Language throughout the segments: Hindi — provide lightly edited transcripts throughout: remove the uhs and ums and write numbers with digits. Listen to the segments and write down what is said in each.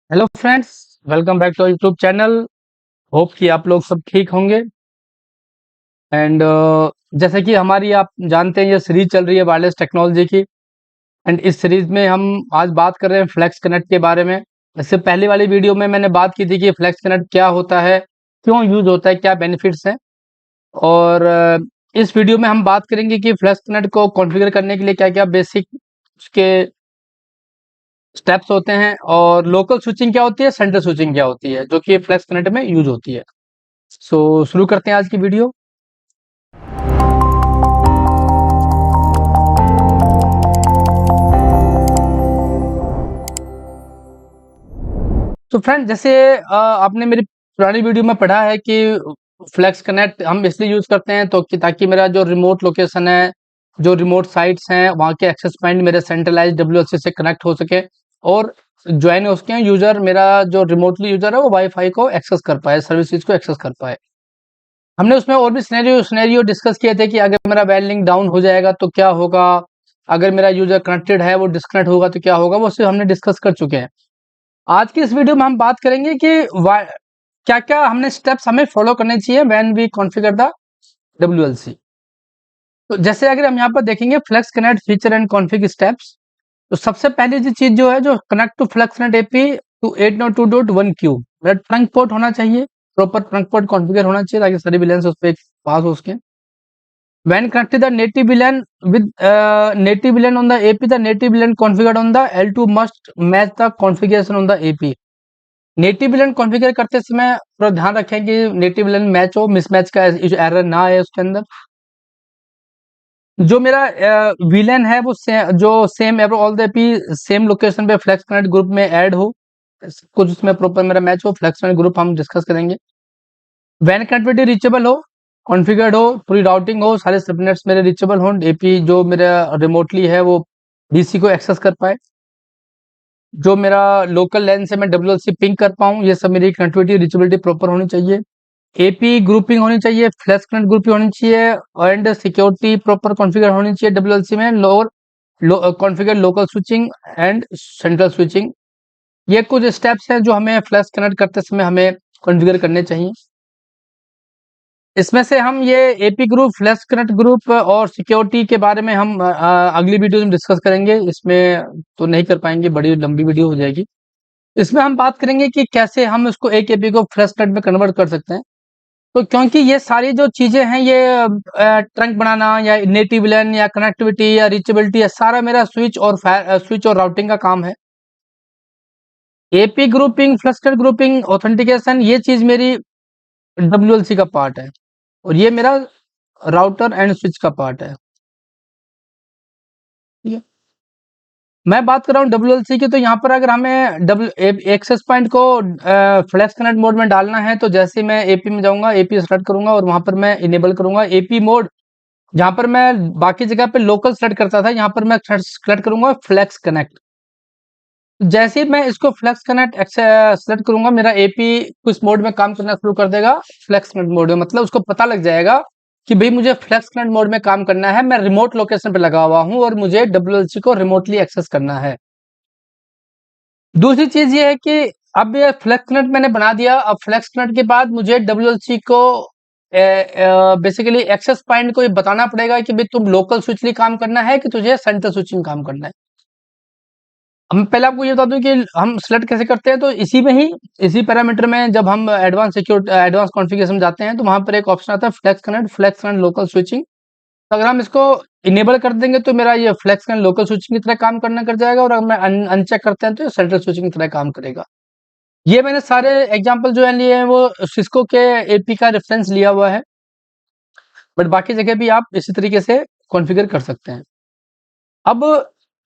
Hello friends, welcome back to YouTube channel. Hope कि आप लोग सब ठीक होंगे। एंड जैसे कि हमारी आप जानते हैं ये सीरीज चल रही है वायरलेस टेक्नोलॉजी की। एंड इस सीरीज में हम आज बात कर रहे हैं फ्लेक्स कनेक्ट के बारे में। इससे पहले वाली वीडियो में मैंने बात की थी कि फ्लेक्स कनेक्ट क्या होता है, क्यों यूज होता है, क्या बेनिफिट्स हैं। और इस वीडियो में हम बात करेंगे कि फ्लेक्स कनेक्ट को कॉन्फ़िगर करने के लिए क्या क्या बेसिक उसके स्टेप्स होते हैं, और लोकल स्विचिंग क्या होती है, सेंटर स्विचिंग क्या होती है, जो कि फ्लेक्स कनेक्ट में यूज होती है। सो शुरू करते हैं आज की वीडियो। तो फ्रेंड, जैसे आपने मेरी पुरानी वीडियो में पढ़ा है कि फ्लेक्स कनेक्ट हम इसलिए यूज करते हैं तो कि ताकि मेरा जो रिमोट लोकेशन है, जो रिमोट साइट्स हैं, वहाँ के एक्सेस पॉइंट मेरे सेंट्रलाइज डब्ल्यूएलसी से कनेक्ट हो सके, और ज्वाइन हो सके यूजर, मेरा जो रिमोटली यूजर है वो वाईफाई को एक्सेस कर पाए, सर्विसेज को एक्सेस कर पाए। हमने उसमें और भी सिनेरियो डिस्कस किए थे कि अगर मेरा वेल लिंक डाउन हो जाएगा तो क्या होगा, अगर मेरा यूजर कनेक्टेड है वो डिस्कनेक्ट होगा तो क्या होगा, वो सिर्फ हमने डिस्कस कर चुके हैं। आज की इस वीडियो में हम बात करेंगे कि क्या क्या हमने स्टेप्स हमें फॉलो करने चाहिए when we configure the WLC. तो जैसे अगर हम यहाँ पर देखेंगे flex connect feature and config steps, तो सबसे पहली जो चीज जो है, जो connect to flex connect AP to 802.1 Q, मेरा ट्रंक पोर्ट होना चाहिए, प्रॉपर ट्रंक पोर्ट कॉन्फ़िगर होना चाहिए ताकि सारी विलेंस उस पर पास हो सके। When connected the native VLAN with native VLAN on the AP, the native VLAN configured on the L2 must match the configuration on the AP. Native villain configure करते समय थोड़ा ध्यान रखें कि नेटिव विलन मैच हो, मिसमैच का एरर ना आए उसके अंदर। जो मेरा विलन है वो जो same all the AP same location पे फ्लेक्स कनेक्ट ग्रुप में ऐड हो, कुछ उसमें प्रॉपर मेरा मैच हो, फ्लेक्स कनेक्ट ग्रुप हम डिस्कस करेंगे। वैन कनेक्टिविटी रीचेबल हो, कॉन्फ़िगर्ड हो, पूरी राउटिंग हो, सारे सबनेट्स मेरे रीचेबल हो, एपी जो मेरा रिमोटली है वो डीसी को एक्सेस कर पाए, जो मेरा लोकल लैन से मैं डब्ल्यूएलसी पिंग कर पाऊँ, ये सब मेरी कनेक्टिविटी रीचेबिलिटी प्रॉपर होनी चाहिए। एपी ग्रुपिंग होनी चाहिए, फ्लैश कनेक्ट ग्रुपिंग होनी चाहिए, एंड सिक्योरिटी प्रॉपर कॉन्फ़िगर होनी चाहिए डब्ल्यूएलसी में, lower configure local switching and central switching. ये कुछ स्टेप्स हैं जो हमें फ्लैश कनेक्ट करते समय हमें कॉन्फ़िगर करने चाहिए। इसमें से हम ये AP group, flash connect group और सिक्योरिटी के बारे में हम अगली वीडियो में डिस्कस करेंगे। इसमें तो नहीं कर पाएंगे, बड़ी लंबी वीडियो हो जाएगी। इसमें हम बात करेंगे कि कैसे हम इसको एक एपी को फ्लैश कनेक्ट में कन्वर्ट कर सकते हैं। तो क्योंकि ये सारी जो चीजें हैं, ये ट्रंक बनाना या नेटिव लैन या कनेक्टिविटी या रीचेबिलिटी, या सारा मेरा स्विच और राउटिंग का काम है। AP grouping, flash connect grouping, authentication, ये चीज मेरी डब्ल्यूएलसी का पार्ट है, और ये मेरा राउटर एंड स्विच का पार्ट है। ठीक है, मैं बात कर रहा हूँ डब्ल्यूएलसी की। तो यहाँ पर अगर हमें एक्सेस पॉइंट को फ्लैश कनेक्ट मोड में डालना है, तो जैसे मैं एपी में जाऊंगा, एपी सेलेक्ट करूंगा और वहां पर मैं इनेबल करूंगा एपी मोड। जहां पर मैं बाकी जगह पे लोकल सेलेक्ट करता था, यहाँ पर मैं सेलेक्ट करूंगा फ्लैक्स कनेक्ट। जैसे ही मैं इसको फ्लैक्स कनेक्ट सेलेक्ट करूंगा, मेरा एपी कुछ मोड में काम करना शुरू कर देगा, फ्लैक्स कनेक्ट मोड में। मतलब उसको पता लग जाएगा कि भाई मुझे फ्लैक्स कनेक्ट मोड में काम करना है, मैं रिमोट लोकेशन पे लगा हुआ हूं और मुझे डब्ल्यूएलसी को रिमोटली एक्सेस करना है। दूसरी चीज ये है कि अब ये फ्लैक्स कनेक्ट मैंने बना दिया, अब फ्लैक्स कनेक्ट के बाद मुझे डब्ल्यूएलसी को बेसिकली एक्सेस पॉइंट को ये बताना पड़ेगा कि भाई तुम लोकल स्विचली काम करना है कि तुझे सेंटर स्विचिंग काम करना है। हम पहले आपको ये बता दूं कि हम सिलेक्ट कैसे करते हैं। तो इसी में ही, इसी पैरामीटर में जब हम एडवांस कॉन्फ़िगरेशन जाते हैं, तो वहां पर एक ऑप्शन आता है फ्लेक्स कनेक्ट लोकल स्विचिंग। तो अगर हम इसको इनेबल कर देंगे तो मेरा ये फ्लेक्स कनेक्ट लोकल स्विचिंग की तरह काम करना कर जाएगा, और अगर मैं अनचेक करते हैं तो ये सेंट्रल स्विचिंग की तरह काम करेगा। ये मैंने सारे एग्जांपल जो है लिए हैं वो सिस्को के एपी का रेफरेंस लिया हुआ है, बट बाकी जगह भी आप इसी तरीके से कॉन्फ़िगर कर सकते हैं। अब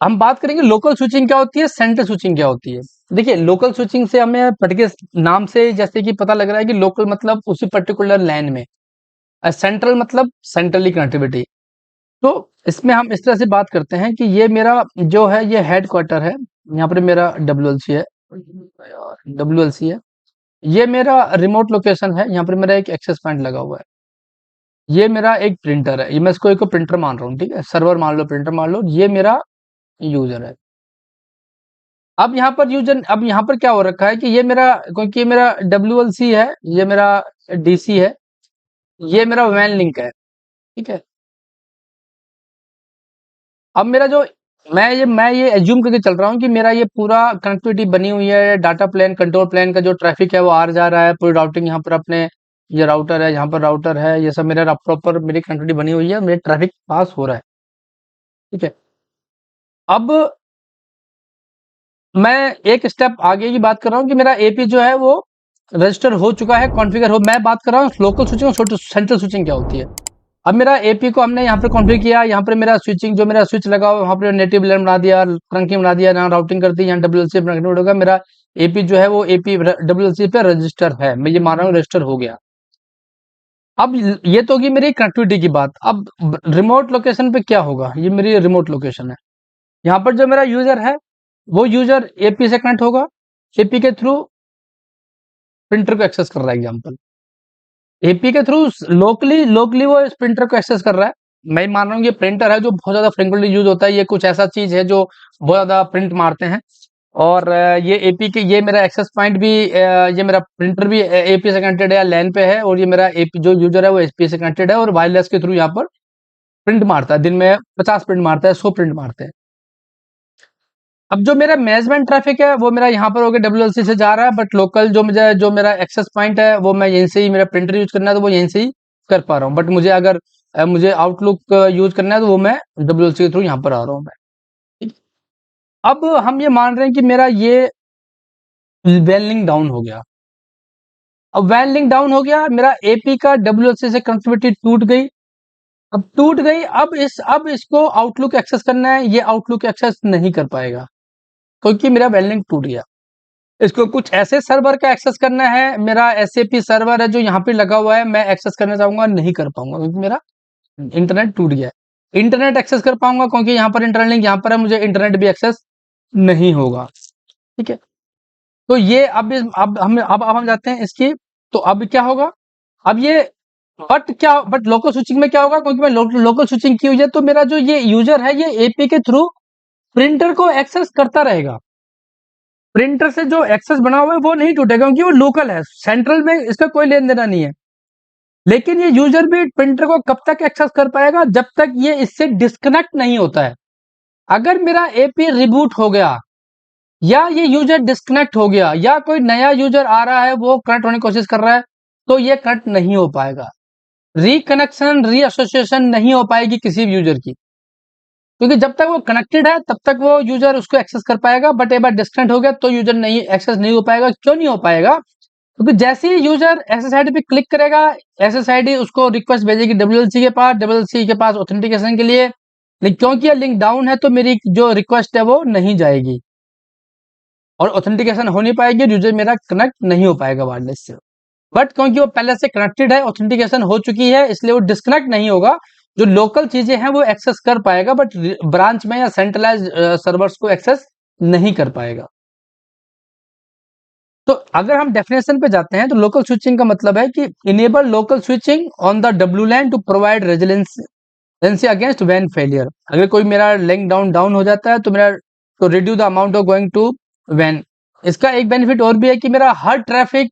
हम बात करेंगे लोकल स्विचिंग क्या होती है, सेंट्रल स्विचिंग क्या होती है। देखिए, लोकल स्विचिंग से हमें पर्टिकुलर नाम से जैसे कि पता लग रहा है कि लोकल मतलब उसी पर्टिकुलर लैन में, सेंट्रल मतलब सेंट्रली कनेक्टिविटी। तो इसमें हम इस तरह से बात करते हैं कि ये मेरा जो है ये हेड क्वार्टर है, यहाँ पर मेरा डब्ल्यूएलसी है, डब्ल्यूएलसी है। ये मेरा रिमोट लोकेशन है, यहाँ पर मेरा एक एक्सेस पॉइंट लगा हुआ है। ये मेरा एक प्रिंटर है, ये मैं इसको एक प्रिंटर मान रहा हूँ, ठीक है, सर्वर मान लो, प्रिंटर मान लो, ये मेरा यूजर है। अब यहाँ पर क्या हो रखा है कि ये मेरा, क्योंकि ये मेरा WLC है, ये मेरा DC है, ये मेरा वैन लिंक है, ठीक है। अब मेरा जो मैं ये एज्यूम करके चल रहा हूँ कि मेरा ये पूरा कनेक्टिविटी बनी हुई है, डाटा प्लेन, कंट्रोल प्लेन का जो ट्रैफिक है वो आ जा रहा है, पूरी राउटिंग यहाँ पर अपने, ये राउटर है, यहाँ पर राउटर है, ये सब मेरा प्रॉपर मेरी कनेक्टिविटी बनी हुई है, मेरे ट्रैफिक पास हो रहा है, ठीक है। अब मैं एक स्टेप आगे की बात कर रहा हूँ कि मेरा एपी जो है वो रजिस्टर हो चुका है, कॉन्फ़िगर हो, मैं बात कर रहा हूँ लोकल स्विचिंग और सेंट्रल स्विचिंग क्या होती है। अब मेरा एपी को हमने यहाँ पे कॉन्फ़िगर किया, यहाँ पर मेरा स्विचिंग, जो मेरा स्विच लगा हुआ वहाँ पर नेटिव LAN बना दिया, ट्रंकिंग बना दिया, यहाँ राउटिंग कर दी, यहाँ WLC पे कनेक्ट होगा, मेरा एपी जो है वो एपी WLC पे रजिस्टर है, मैं ये मान रहा हूँ रजिस्टर हो गया। अब ये तो होगी मेरी कनेक्टिविटी की बात। अब रिमोट लोकेशन पे क्या होगा, ये मेरी रिमोट लोकेशन है। यहाँ पर जो मेरा यूजर है वो यूजर एपी से कनेक्ट होगा, एपी के थ्रू प्रिंटर को एक्सेस कर रहा है, एग्जाम्पल एपी के थ्रू लोकली लोकली वो इस प्रिंटर को एक्सेस कर रहा है। मैं मान रहा हूँ ये प्रिंटर है जो बहुत ज्यादा फ्रिक्वेंटली यूज होता है, ये कुछ ऐसा चीज है जो बहुत ज्यादा प्रिंट मारते हैं, और ये एपी के, ये मेरा एक्सेस पॉइंट भी, ये मेरा प्रिंटर भी एपी से कनेक्टेड है या लैन पे है, और ये मेरा एपी जो यूजर है वो एपी से कनेक्टेड है और वायरलेस के थ्रू यहाँ पर प्रिंट मारता है, दिन में 50 प्रिंट मारता है, 100 प्रिंट मारते हैं। अब जो मेरा मैनेजमेंट ट्रैफिक है वो मेरा यहाँ पर होकर WLC से जा रहा है, बट लोकल जो मेरा एक्सेस पॉइंट है वो मैं यहीं से ही, मेरा प्रिंटर यूज करना है तो वो यहीं से ही कर पा रहा हूँ, बट मुझे अगर मुझे आउटलुक यूज करना है तो वो मैं WLC के थ्रू यहाँ पर आ रहा हूँ मैं, ठीक। अब हम ये मान रहे हैं कि मेरा ये वैन लिंक डाउन हो गया। अब वैन लिंक डाउन हो गया, मेरा एपी का WLC से कनेक्टिविटी टूट गई। अब टूट गई, अब इसको आउटलुक एक्सेस करना है, ये आउटलुक एक्सेस नहीं कर पाएगा क्योंकि मेरा वैन लिंक टूट गया। इसको कुछ ऐसे सर्वर का एक्सेस करना है, मेरा SAP सर्वर है जो यहाँ पे लगा हुआ है, मैं एक्सेस करना चाहूंगा, नहीं कर पाऊंगा क्योंकि मेरा इंटरनेट टूट गया है। इंटरनेट एक्सेस कर पाऊंगा क्योंकि यहाँ पर इंटरनेट लिंक यहाँ पर है, मुझे इंटरनेट भी एक्सेस नहीं होगा, ठीक है। तो ये अब हम जाते हैं इसकी, तो अब क्या होगा, अब ये बट लोकल स्विचिंग में क्या होगा, क्योंकि मैं लोकल स्विचिंग की हुई है तो मेरा जो ये यूजर है ये एपी के थ्रू प्रिंटर को एक्सेस करता रहेगा। प्रिंटर से जो एक्सेस बना हुआ है वो नहीं टूटेगा क्योंकि वो लोकल है, सेंट्रल में इसका कोई लेन देना नहीं है। लेकिन ये यूजर भी प्रिंटर को कब तक एक्सेस कर पाएगा, जब तक ये इससे डिस्कनेक्ट नहीं होता है। अगर मेरा एपी रिबूट हो गया या ये यूजर डिस्कनेक्ट हो गया या कोई नया यूजर आ रहा है वो कनेक्ट होने की कोशिश कर रहा है, तो ये कनेक्ट नहीं हो पाएगा, रिकनेक्शन रीएसोसिएशन नहीं हो पाएगी किसी भी यूजर की, क्योंकि जब तक वो कनेक्टेड है तब तक वो यूजर उसको एक्सेस कर पाएगा, बट एक बार डिस्कनेक्ट हो गया तो यूजर नहीं एक्सेस नहीं हो पाएगा। क्यों नहीं हो पाएगा, क्योंकि जैसे ही यूजर SSID पे क्लिक करेगा, SSID उसको रिक्वेस्ट भेजेगी WLC के पास, WLC के पास ऑथेंटिकेशन के लिए, लेकिन क्योंकि ये लिंक डाउन है तो मेरी जो रिक्वेस्ट है वो नहीं जाएगी और ऑथेंटिकेशन हो नहीं पाएगी, यूजर मेरा कनेक्ट नहीं हो पाएगा वायरलेस से। बट क्योंकि वो पहले से कनेक्टेड है, ऑथेंटिकेशन हो चुकी है, इसलिए वो डिस्कनेक्ट नहीं होगा, जो लोकल चीजें हैं वो एक्सेस कर पाएगा, बट ब्रांच में या सेंट्रलाइज सर्वर्स को एक्सेस नहीं कर पाएगा। तो अगर हम डेफिनेशन पे जाते हैं तो लोकल स्विचिंग का मतलब है कि enable local switching on the WLAN to provide resiliency against वैन फेलियर। अगर कोई मेरा लिंक डाउन हो जाता है तो मेरा, तो reduce the amount of going to वैन। इसका एक बेनिफिट और भी है कि मेरा हर ट्रैफिक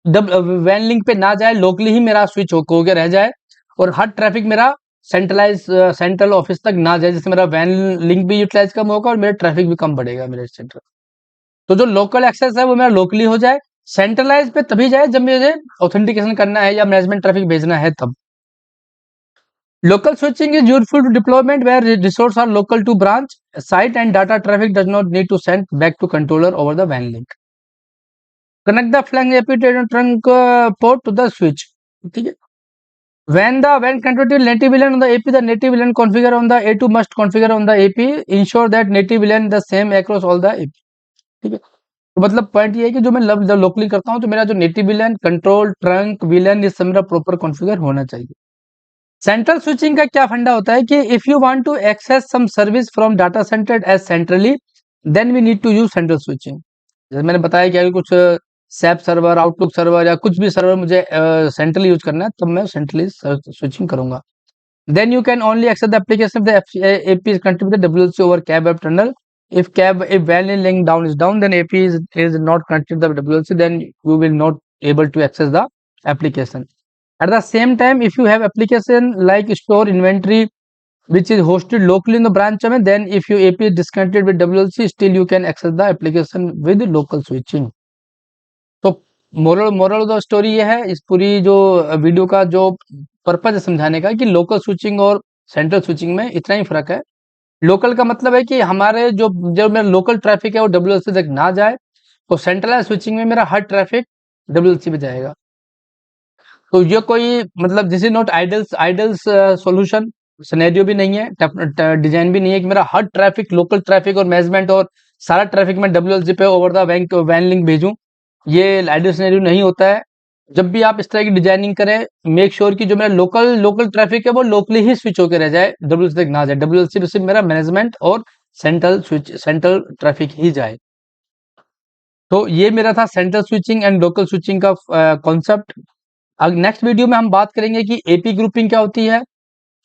वैन लिंक पे ना जाए, लोकली ही मेरा स्विच हो के रह जाए, और हर ट्रैफिक मेरा सेंट्रल ऑफिस तक ना जाए, जिससे मेरा वैन लिंक भी यूटिलाइज कम होगा और मेरा ट्रैफिक भी कम बढ़ेगा मेरे सेंटर। तो जो लोकल एक्सेस है वो मेरा लोकली हो जाए, सेंट्रलाइज पे तभी जाए जब मुझे ऑथेंटिकेशन करना है या मैनेजमेंट ट्रैफिक भेजना है तब। Local switching is useful to deployment where resources are local to branch site and data traffic does not need to send back to controller over the WAN link. Connect the flank AP trunk port to the switch. ठीक है। When connected native VLAN on the AP, the native VLAN configure on the A2 must configure on the AP. Ensure that native VLAN the same across all the AP. ठीक है। तो मतलब पॉइंट ये है कि जो मैं जब लोकली करता हूँ तो मेरा जो native VLAN, control, trunk, VLAN, ये सब मेरा प्रॉपर कॉन्फ़िगर होना चाहिए। सेंट्रल स्विचिंग का क्या फंडा होता है कि if you want to access some service from data centre as centrally, then we need to use central switching. जैसे मैंने बताया कि अगर कुछ SAP सर्वर, आउटलुक सर्वर या कुछ भी सर्वर मुझे सेंट्रली यूज करना है तब मैं सेंट्रली स्विचिंग करूंगा। Then you can only access the application the AP is connected with the WLC over CAB web tunnel if vanillin link down is down, then AP is not connected to the WLC, then you will not able to access the application. At the same time, if you have application like store inventory which is hosted locally in the branch, then if your AP is disconnected with WLC, still you can access the application with local switching. तो मोरल ऑफ द स्टोरी ये है, इस पूरी जो वीडियो का जो पर्पज है समझाने का, कि लोकल स्विचिंग और सेंट्रल स्विचिंग में इतना ही फर्क है। लोकल का मतलब है कि हमारे जो मेरा लोकल ट्रैफिक है वो WLC तक ना जाए, तो सेंट्रलाइज स्विचिंग में मेरा हर ट्रैफिक WLC पे जाएगा। तो ये कोई मतलब this is not idols solution, scenario भी नहीं है, डिजाइन भी नहीं है कि मेरा हर ट्रैफिक लोकल ट्रैफिक और मैनेजमेंट और सारा ट्रैफिक मैं WLC पे ओवर द वैन लिंक भेजूं। ये आइडियल सिनेरियो नहीं होता है। जब भी आप इस तरह की डिजाइनिंग करें, मेक श्योर कि जो मेरा लोकल ट्रैफिक है वो लोकली ही स्विच होकर रह जाए, WLC तक ना जाए। WLC पे सिर्फ मेरा मैनेजमेंट और सेंट्रल ट्रैफिक ही जाए। तो ये मेरा था central switching and local switching का कॉन्सेप्ट। अब नेक्स्ट वीडियो में हम बात करेंगे कि AP ग्रुपिंग क्या होती है,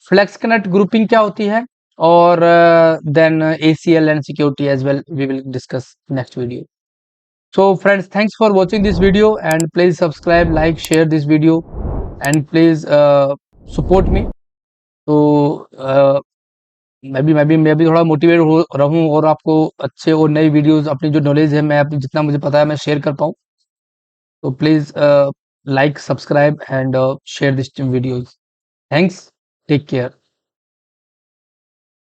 फ्लेक्स कनेक्ट ग्रुपिंग क्या होती है, और then ACL and security as well we will discuss next video. So friends, thanks for watching this video and please subscribe, like, share this video and please support me. तो मैं भी थोड़ा मोटिवेट हो रहूं और आपको अच्छे और नई वीडियोस, अपनी जो नॉलेज है मैं अपनी जितना मुझे पता है मैं शेयर कर पाऊं। तो please like, subscribe and share this videos. Thanks. Take care.